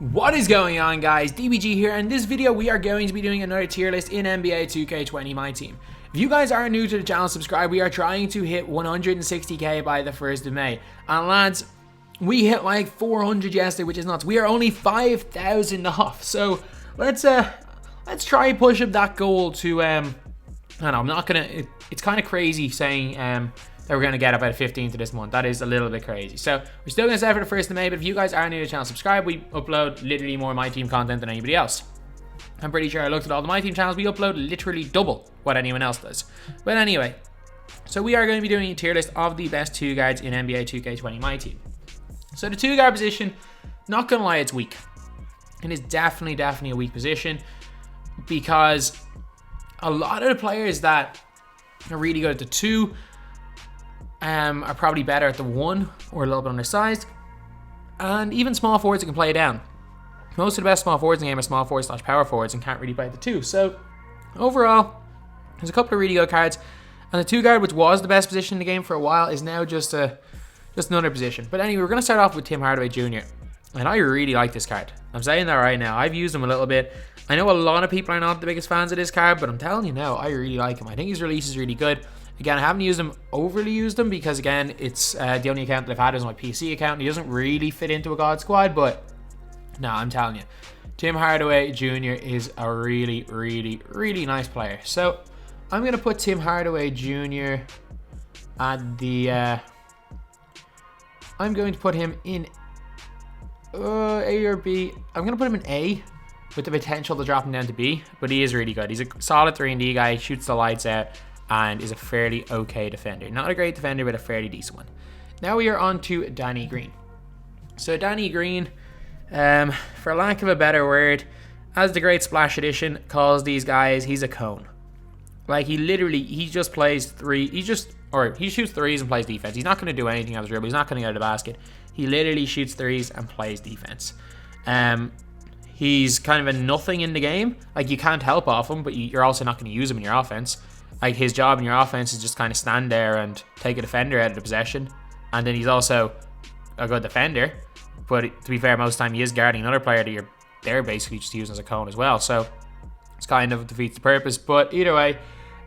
What is going on, guys? DBG here. In this video we are going to be doing another tier list in NBA 2K20 MyTEAM. If you guys are new to the channel, subscribe. We are trying to hit 160k by the 1st of May. And lads, we hit like 400 yesterday, which is nuts. We are only 5,000 off. So let's try push up that goal to I don't know, I'm not gonna it's kind of crazy saying that we're going to get about 15th of this month. That is a little bit crazy. So we're still going to set for the 1st of May, but if you guys are new to the channel, subscribe. We upload literally more MyTEAM content than anybody else. I'm pretty sure I looked at all the MyTEAM channels. We upload literally double what anyone else does. But anyway, so we are going to be doing a tier list of the best 2 guards in NBA 2K20 MyTEAM. So the 2 guard position, not going to lie, it's weak. It is definitely a weak position because a lot of the players that are really good at the 2 are probably better at the 1 or a little bit undersized. And even small forwards that can play down. Most of the best small forwards in the game are small forwards / power forwards and can't really play the 2. So overall, there's a couple of really good cards. And the 2 guard, which was the best position in the game for a while, is now just another position. But anyway, we're going to start off with Tim Hardaway Jr. And I really like this card. I'm saying that right now. I've used him a little bit. I know a lot of people are not the biggest fans of this card, but I'm telling you now, I really like him. I think his release is really good. Again, I haven't overly used him because, again, it's the only account that I've had is my PC account. And he doesn't really fit into a God squad, but no, I'm telling you, Tim Hardaway Jr. is a really nice player. So I'm going to put Tim Hardaway Jr. at the... I'm going to put him in A or B. I'm going to put him in A with the potential to drop him down to B, but he is really good. He's a solid 3-and-D guy, shoots the lights out, and is a fairly okay defender. Not a great defender, but a fairly decent one. Now we are on to Danny Green. So Danny Green, for lack of a better word, as the Great Splash Edition calls these guys, he's a cone. Like, he just plays 3. He shoots 3s and plays defense. He's not going to do anything else dribble. He's not going to get out of the basket. He literally shoots 3s and plays defense. He's kind of a nothing in the game. Like, you can't help off him, but you're also not going to use him in your offense. Like, his job in your offense is just kind of stand there and take a defender out of the possession. And then he's also a good defender. But to be fair, most of the time he is guarding another player that they're basically just using as a cone as well. So it's kind of defeats the purpose. But either way,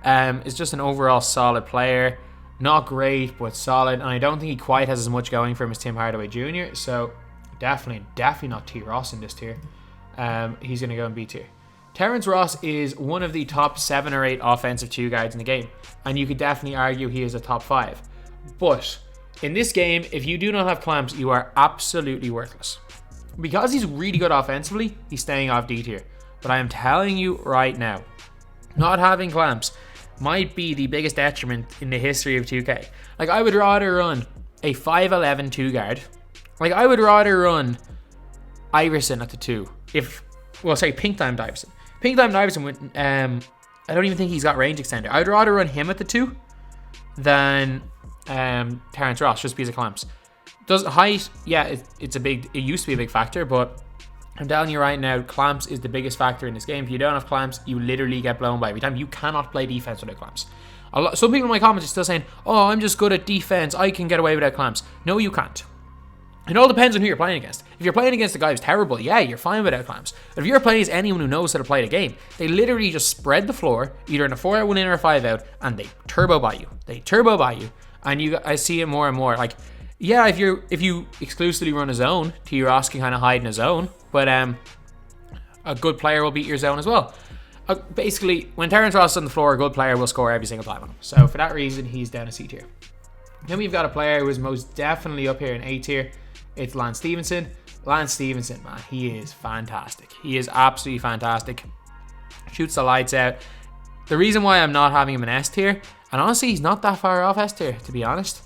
it's just an overall solid player. Not great, but solid. And I don't think he quite has as much going for him as Tim Hardaway Jr. So definitely not T. Ross in this tier. He's going to go in B tier. Terrence Ross is one of the top 7 or 8 offensive 2 guards in the game. And you could definitely argue he is a top 5. But in this game, if you do not have clamps, you are absolutely worthless. Because he's really good offensively, he's staying off D tier. But I am telling you right now, not having clamps might be the biggest detriment in the history of 2K. Like, I would rather run a 5'11" 2 guard. Like, I would rather run Iverson at the 2. Pink Diamond Iverson. Pink Diamond Iverson, I don't even think he's got range extender. I'd rather run him at the 2 than Terrence Ross, just because of clamps. Does height, yeah, it used to be a big factor, but I'm telling you right now, clamps is the biggest factor in this game. If you don't have clamps, you literally get blown by every time. You cannot play defense without clamps. Some people in my comments are still saying, oh, I'm just good at defense, I can get away without clamps. No, you can't. It all depends on who you're playing against. If you're playing against a guy who's terrible, yeah, you're fine without clamps. But if you're playing as anyone who knows how to play the game, they literally just spread the floor, either in a 4-out, 1-in, or a 5-out, and they turbo by you. And I see it more and more. Like, yeah, if you exclusively run a zone, T. Ross can kind of hide in a zone, but a good player will beat your zone as well. Basically, when Terrence Ross is on the floor, a good player will score every single time on him. So for that reason, he's down a C tier. Then we've got a player who is most definitely up here in A tier. It's Lance Stephenson. Lance Stephenson, man, he is fantastic. He is absolutely fantastic. Shoots the lights out. The reason why I'm not having him in S tier, and honestly, he's not that far off S tier, to be honest,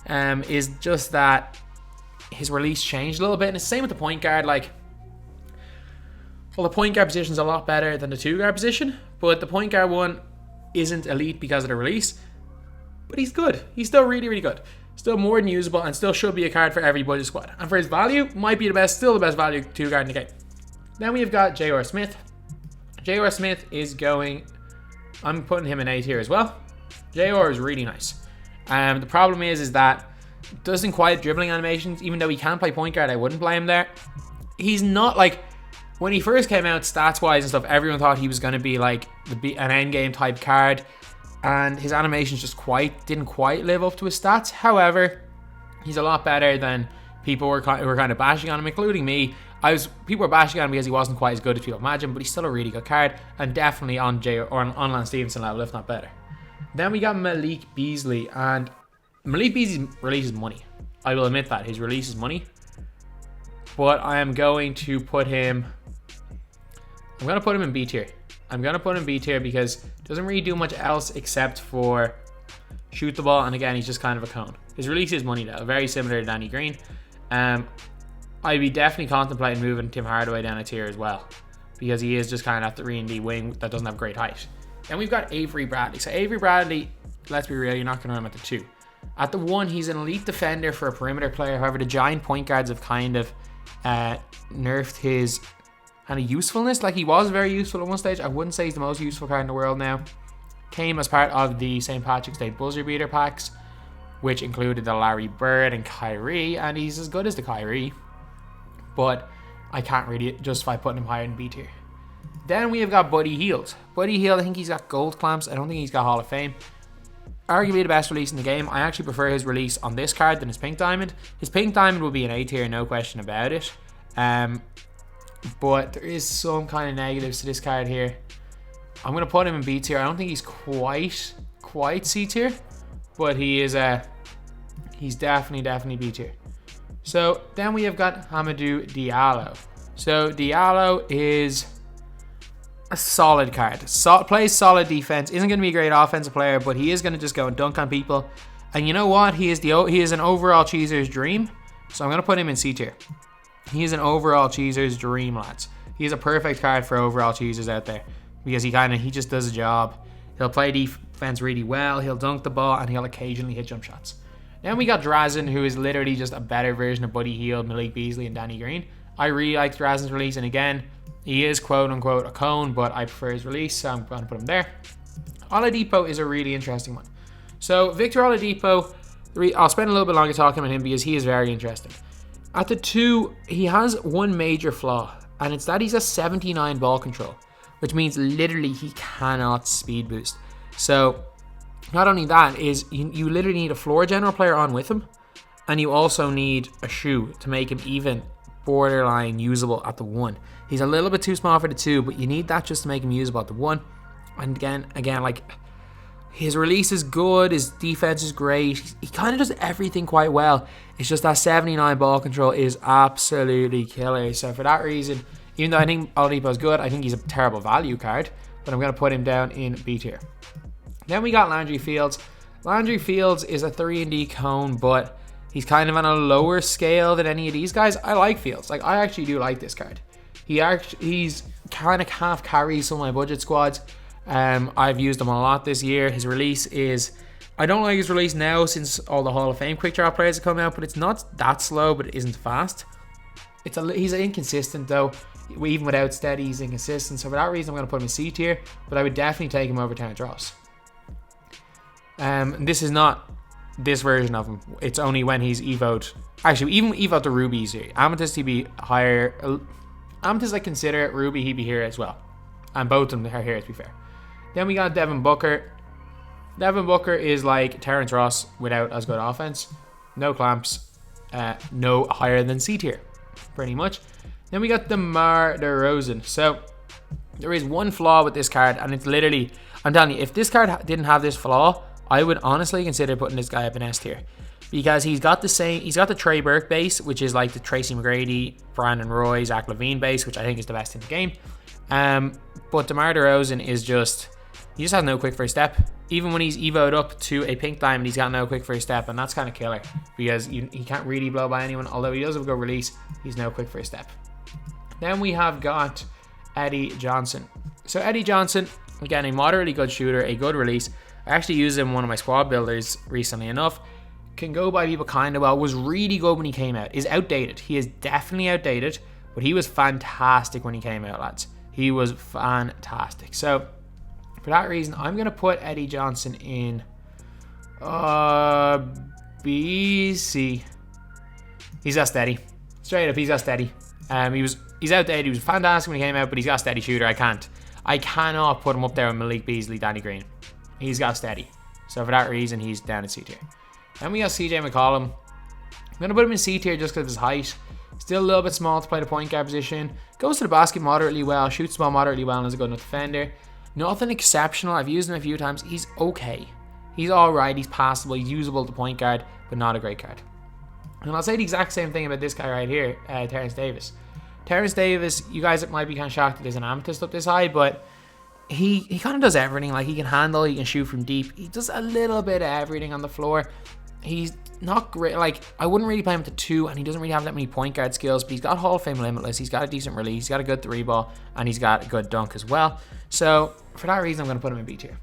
is just that his release changed a little bit. And it's the same with the point guard. Like, well, the point guard position is a lot better than the 2 guard position, but the point guard one isn't elite because of the release. But he's good. He's still really good. Still more than usable, and still should be a card for every budget squad. And for his value, might be still the best value 2 guard in the game. Then we've got J.R. Smith. J.R. Smith is going... I'm putting him in A tier as well. J.R. is really nice. The problem is that doesn't quite have dribbling animations. Even though he can play point guard, I wouldn't play him there. he's not like, when he first came out, stats wise and stuff, everyone thought he was going to be like an endgame type card, and his animations just didn't quite live up to his stats. However, he's a lot better than people were kind of bashing on him, including me. People were bashing on him because he wasn't quite as good as people imagine, but he's still a really good card, and definitely on Lance Stevenson level, if not better. Then we got Malik Beasley, and Malik Beasley releases money. I will admit that his release is money, but I am going to put him. I'm going to put him in B tier. I'm going to put him in B tier because he doesn't really do much else except for shoot the ball, and again, he's just kind of a cone. His release is money though, very similar to Danny Green. I'd be definitely contemplating moving Tim Hardaway down a tier as well, because he is just kind of that 3-and-D wing that doesn't have great height. Then we've got Avery Bradley. So Avery Bradley, let's be real, you're not going to run him at the 2. At the 1, he's an elite defender for a perimeter player. However, the giant point guards have kind of nerfed his kind of usefulness. Like, he was very useful at one stage. I wouldn't say he's the most useful card in the world now. Came as part of the St. Patrick's Day buzzer beater packs, which included the Larry Bird and Kyrie, and he's as good as the Kyrie, but I can't really justify putting him higher in B tier. Then we have got Buddy Hield. Buddy Hield, I think he's got gold clamps. I don't think he's got Hall of Fame. Arguably the best release in the game. I actually prefer his release on this card than his pink diamond. His pink diamond will be an A tier, no question about it. But there is some kind of negatives to this card here. I'm going to put him in B tier. I don't think he's quite C tier, but he's definitely B tier. So then we have got Mamadou Diallo. So Diallo is a solid card. Plays solid defense. Isn't going to be a great offensive player, but he is going to just go and dunk on people. And you know what? He is an overall cheeser's dream. So I'm going to put him in C tier. He is an overall cheeser's dream, lads. He is a perfect card for overall cheesers out there, because he just does a job. He'll play defense really well. He'll dunk the ball, and he'll occasionally hit jump shots. Then we got Drazen, who is literally just a better version of Buddy Hield, Malik Beasley, and Danny Green. I really like Drazen's release, and again, he is quote-unquote a cone, but I prefer his release, so I'm going to put him there. Oladipo is a really interesting one. So Victor Oladipo, I'll spend a little bit longer talking about him because he is very interesting. At the 2, he has one major flaw, and it's that he's a 79 ball control, which means literally he cannot speed boost. So not only that, is you literally need a floor general player on with him, and you also need a shoe to make him even borderline usable at the 1. He's a little bit too small for the 2, but you need that just to make him usable at the 1. And again, like, his release is good, his defense is great, he kind of does everything quite well. It's just that 79 ball control is absolutely killer. So for that reason, even though I think Oladipo is good, I think he's a terrible value card, but I'm going to put him down in B tier. Then we got Landry Fields. Landry Fields is a 3-and-D cone, but he's kind of on a lower scale than any of these guys. I like Fields. Like, I actually do like this card. He's kind of half carries some of my budget squads. I've used him a lot this year. His release is, I don't like his release now since all the Hall of Fame quick draw players have come out, but it's not that slow, but it isn't fast. He's inconsistent though. Even without steady, he's inconsistent. So for that reason, I'm going to put him in C tier, but I would definitely take him over Terrence Ross. This is not this version of him. It's only when he's evoed. Actually, even evoed the Rubies here. Amethyst, he'd be higher. Amethyst, I consider it. Ruby, he'd be here as well. And both of them are here, to be fair. Then we got Devin Booker. Devin Booker is like Terrence Ross without as good offense. No clamps. No higher than C tier, pretty much. Then we got DeMar DeRozan. So there is one flaw with this card, and it's literally, I'm telling you, if this card didn't have this flaw, I would honestly consider putting this guy up in S tier, because he's got the Trey Burke base, which is like the Tracy McGrady, Brandon Roy, Zach Lavine base, which I think is the best in the game. But DeMar DeRozan is he just has no quick first step. Even when he's evoed up to a pink diamond, he's got no quick first step, and that's kind of killer, because he can't really blow by anyone. Although he does have a good release, he's no quick first step. Then we have got Eddie Johnson. So Eddie Johnson, again, a moderately good shooter, a good release. I actually used him in one of my squad builders recently enough. Can go by people kind of well. Was really good when he came out. Is outdated. He is definitely outdated, but he was fantastic when he came out, lads. He was fantastic. So for that reason, I'm going to put Eddie Johnson in BC. He's got steady. Straight up, he's got steady. He's outdated. He was fantastic when he came out, but he's got a steady shooter. I cannot put him up there with Malik Beasley, Danny Green. He's got steady. So for that reason, he's down in C tier. Then we got CJ McCollum. I'm going to put him in C tier just because of his height. Still a little bit small to play the point guard position. Goes to the basket moderately well. Shoots the ball moderately well and is a good enough defender. Nothing exceptional. I've used him a few times. He's okay. He's alright. He's passable. He's usable to point guard, but not a great card. And I'll say the exact same thing about this guy right here, Terrence Davis. Terrence Davis, you guys might be kind of shocked that there's an amethyst up this high, but he kind of does everything. Like, he can handle, he can shoot from deep. He does a little bit of everything on the floor. He's not great. Like, I wouldn't really play him to 2, and he doesn't really have that many point guard skills, but he's got Hall of Fame limitless. He's got a decent release. He's got a good 3-ball, and he's got a good dunk as well. So, for that reason, I'm going to put him in B tier.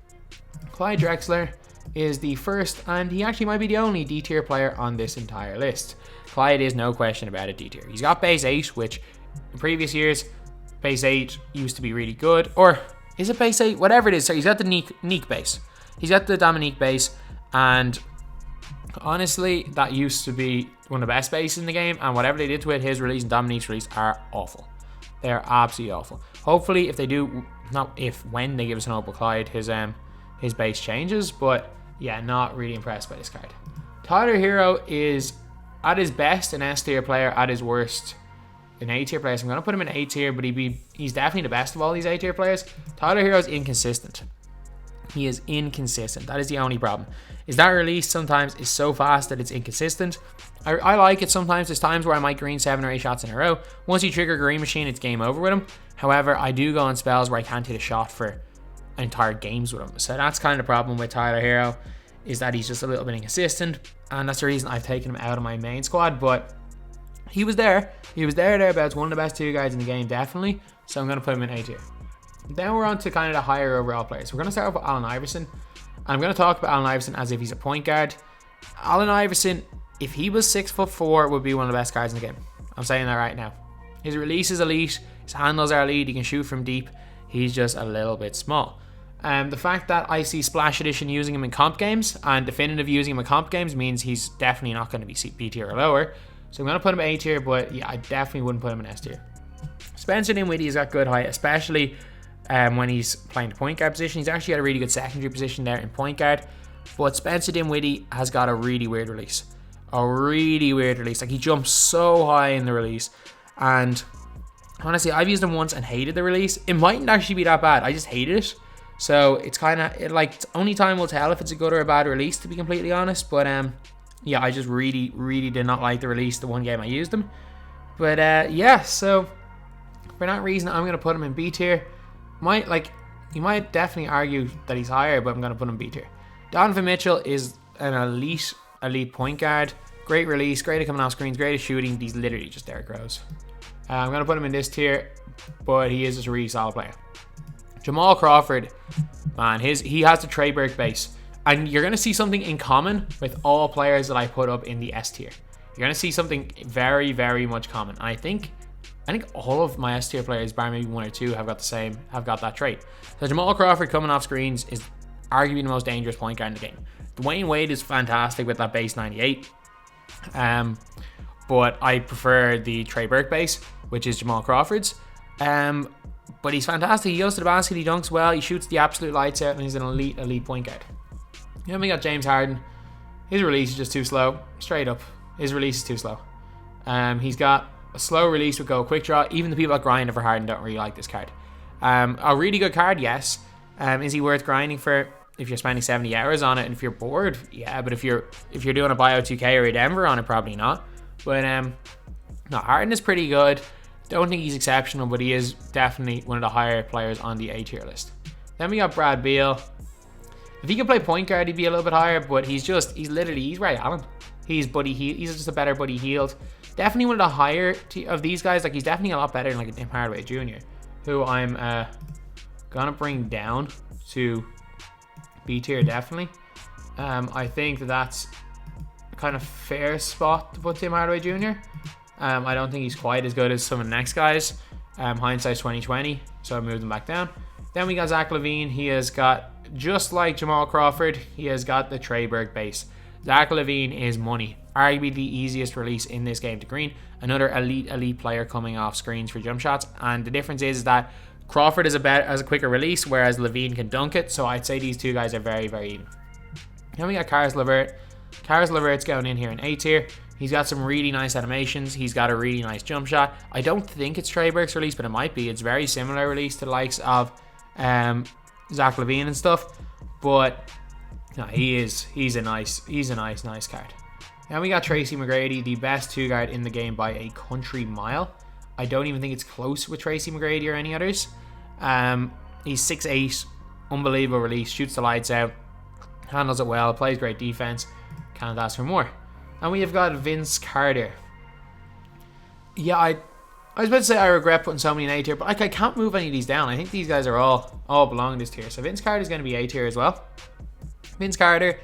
Clyde Drexler is the first, and he actually might be the only D tier player on this entire list. Clyde is no question about it D tier. He's got base 8, which in previous years, base 8 used to be really good. Or is it base 8? Whatever it is. So he's got the Neek base. He's got the Dominique base, and honestly, that used to be one of the best bases in the game, and whatever they did to it, his release and Dominique's release are awful. They're absolutely awful. Hopefully, if they do, not if, when they give us an Opal Clyde, his base changes, but yeah, not really impressed by this card. Tyler Hero is at his best an S tier player, at his worst an A tier player. So I'm going to put him in A tier, but he's definitely the best of all these A tier players. Tyler Hero is inconsistent. He is inconsistent. That is the only problem. Is that release sometimes is so fast that it's inconsistent. I like it sometimes. There's times where I might green 7 or 8 shots in a row. Once you trigger Green Machine, it's game over with him. However, I do go on spells where I can't hit a shot for entire games with him. So that's kind of the problem with Tyler Hero, is that he's just a little bit inconsistent, and that's the reason I've taken him out of my main squad. But he was there. He was thereabouts. One of the best 2 guys in the game, definitely. So I'm going to put him in A tier. Then we're on to kind of the higher overall players. We're going to start off with Allen Iverson. I'm going to talk about Allen Iverson as if he's a point guard. Allen Iverson, if he was 6'4", would be one of the best guys in the game. I'm saying that right now. His release is elite. His handles are elite. He can shoot from deep. He's just a little bit small. The fact that I see Splash Edition using him in comp games and Definitive using him in comp games means he's definitely not going to be B tier or lower. So I'm going to put him A tier, but yeah, I definitely wouldn't put him in S tier. Spencer Dinwiddie has got good height, especially when he's playing the point guard position. He's actually got a really good secondary position there in point guard. But Spencer Dinwiddie has got a really weird release. Like, he jumps so high in the release. And honestly, I've used him once and hated the release. It mightn't actually be that bad. I just hated it. So it's kind of like, only time will tell if it's a good or a bad release, to be completely honest. But yeah, I just really did not like the release the one game I used him. But yeah, so for that reason, I'm going to put him in B tier. You might definitely argue that he's higher, but I'm going to put him B tier. Donovan Mitchell is an elite point guard. Great release, great at coming off screens, great at shooting. He's literally just Derrick Rose. I'm going to put him in this tier, but he is just a really solid player. Jamal Crawford, man, he has the Trey Burke base. And you're going to see something in common with all players that I put up in the S tier. You're going to see something very, very much common. And I think all of my S tier players, bar maybe 1 or 2, have got that trait. So Jamal Crawford coming off screens is arguably the most dangerous point guard in the game. Dwyane Wade is fantastic with that base 98. But I prefer the Trey Burke base, which is Jamal Crawford's. But he's fantastic. He goes to the basket, he dunks well, he shoots the absolute lights out, and he's an elite point guard. Then we got James Harden. His release is just too slow. Straight up, his release is too slow. He's got a slow release with go quick draw. Even the people that grind for Harden don't really like this card. A really good card, yes. Is he worth grinding for if you're spending 70 hours on it? And if you're bored, yeah. But if you're doing a Bio 2K or a Denver on it, probably not. But no, Harden is pretty good. Don't think he's exceptional, but he is definitely one of the higher players on the A tier list. Then we got Brad Beal. If he could play point guard, he'd be a little bit higher, but he's Ray Allen. He's just a better Buddy Hield. Definitely one of the higher of these guys. Like, he's definitely a lot better than like Tim Hardaway Jr., who I'm gonna bring down to B tier, definitely. I think that's a kind of fair spot to put Tim Hardaway Jr. I don't think he's quite as good as some of the next guys. Hindsight's 2020, so I moved him back down. Then we got Zach Lavine. He has got, just like Jamal Crawford, he has got the Trey Burke base. Zach Lavine is money. Arguably the easiest release in this game to green. another elite player coming off screens for jump shots. And the difference is that Crawford has a quicker release, whereas Lavine can dunk it. So I'd say these two guys are very, very even. Then we got Caris LeVert. Caris LeVert's going in here in A tier. He's got some really nice animations. He's got a really nice jump shot. I don't think it's Trey Burke's release, but it might be. It's very similar release to the likes of Zach LaVine and stuff. But no, he's a nice card. Now we got Tracy McGrady, the best 2-guard in the game by a country mile. I don't even think it's close with Tracy McGrady or any others. He's 6'8", unbelievable release, shoots the lights out, handles it well, plays great defense. Can't ask for more. And we have got Vince Carter. Yeah, I was about to say I regret putting so many in A tier, but I can't move any of these down. I think these guys are all belong in this tier. So Vince Carter is going to be A tier as well. Vince Carter,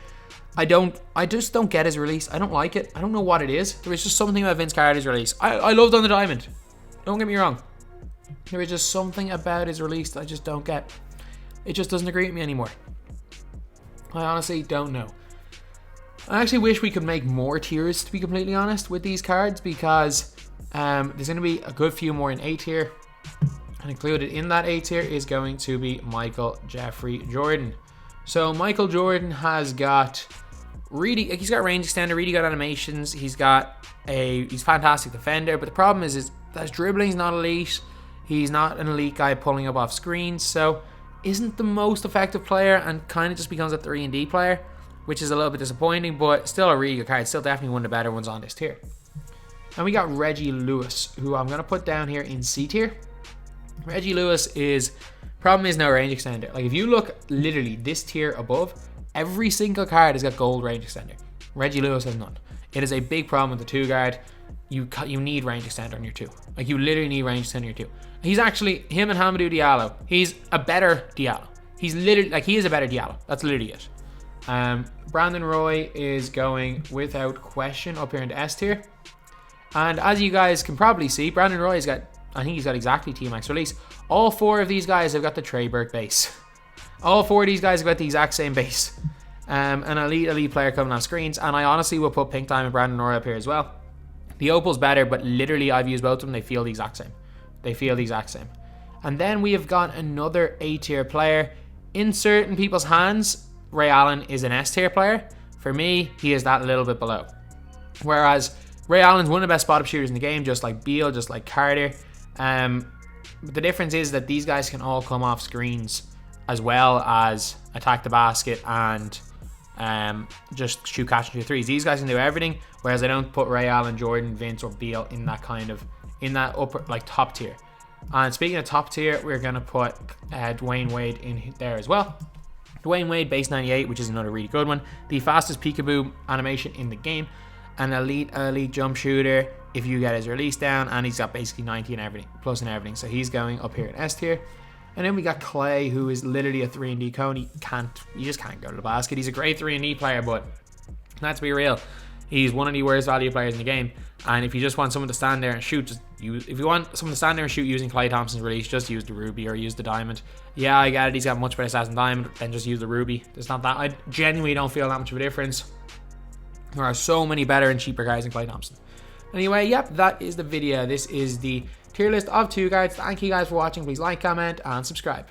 I just don't get his release. I don't like it. I don't know what it is. There was just something about Vince Carter's release. I loved On the Diamond. Don't get me wrong. There is just something about his release that I just don't get. It just doesn't agree with me anymore. I honestly don't know. I actually wish we could make more tiers, to be completely honest, with these cards, because there's going to be a good few more in A tier. And included in that A tier is going to be Michael Jeffrey Jordan. So Michael Jordan has got he's got range extender, really good animations. He's fantastic defender, but the problem is that his dribbling's not elite. He's not an elite guy pulling up off screens, so isn't the most effective player and kind of just becomes a 3-and-D player, which is a little bit disappointing, but still a really good card. Still definitely one of the better ones on this tier. And we got Reggie Lewis, who I'm going to put down here in C tier. Reggie Lewis problem is no range extender. Like if you look literally this tier above, every single card has got gold range extender. Reggie Lewis has none. It is a big problem with the 2-guard. You need range extender on your 2. Like you literally need range extender on your 2. He's actually, him and Mamadou Diallo, he's a better Diallo. He's literally, like he is a better Diallo. That's literally it. Brandon Roy is going without question up here in the S tier. And as you guys can probably see, Brandon Roy has got, I think he's got exactly T-Max release. All 4 of these guys have got the Trey Burke base. All 4 of these guys have got the exact same base. An elite player coming off screens. And I honestly will put Pink Diamond Brandon Roy up here as well. The Opal's better, but literally I've used both of them. They feel the exact same. And then we have got another A tier player. In certain people's hands, Ray Allen is an S tier player. For me, he is that little bit below. Whereas Ray Allen's one of the best spot-up shooters in the game, just like Beal, just like Carter. But the difference is that these guys can all come off screens as well as attack the basket and just shoot, catch, and shoot threes. These guys can do everything, whereas I don't put Ray Allen, Jordan, Vince, or Beal in that upper, like, top tier. And speaking of top tier, we're going to put Dwyane Wade in there as well. Dwyane Wade, base 98, which is another really good one. The fastest peekaboo animation in the game. An elite jump shooter if you get his release down, and he's got basically 90 and everything, plus and everything. So he's going up here in S tier. And then we got Clay, who is literally a 3-and-D cone. You just can't go to the basket. He's a great 3-and-D player, but let's be real. He's one of the worst value players in the game. And if you just want someone to stand there and shoot, if you want someone to stand there and shoot using Klay Thompson's release, just use the Ruby or use the Diamond. Yeah, I get it. He's got much better stats than Diamond, then just use the Ruby. There's not that. I genuinely don't feel that much of a difference. There are so many better and cheaper guys than Klay Thompson. Anyway, yep, that is the video. This is the tier list of 2 guards. Thank you guys for watching. Please like, comment, and subscribe.